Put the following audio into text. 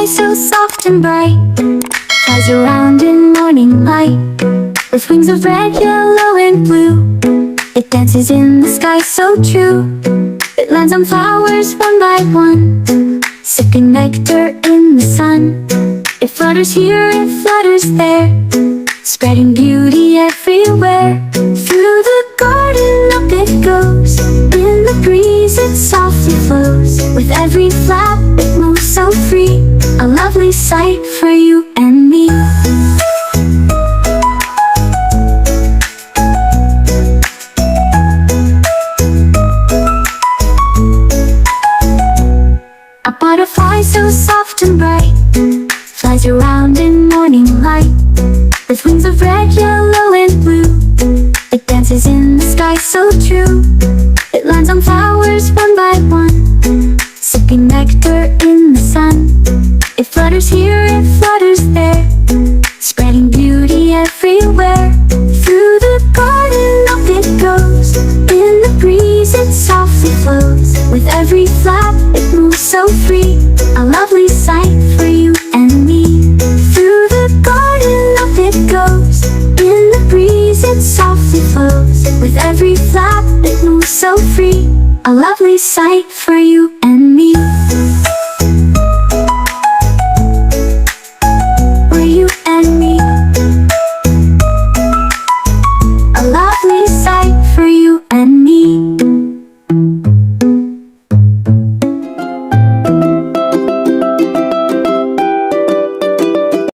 butterfly so soft and bright flies around in morning light. With wings of red, yellow, and blue, it dances in the sky so true. It lands on flowers one by one, sipping nectar in the sun. It flutters here, it flutters there, spreading beauty everywhere. Through the garden up it goes, in the breeze it softly flows. With every flap it moves so free, a lovely sight for you and me. A butterfly so soft and bright flies around in morning light. With wings of red, yellow, and blue, it dances in the sky so true. It lands on flowers one by one, sipping nectar in the sun. It flutters here, it flutters there, spreading beauty everywhere. Through the garden up it goes, in the breeze it softly flows. With every flap it moves so free, a lovely sight for you and me. Through the garden up it goes, in the breeze it softly flows. With every flap it moves so free, a lovely sight for you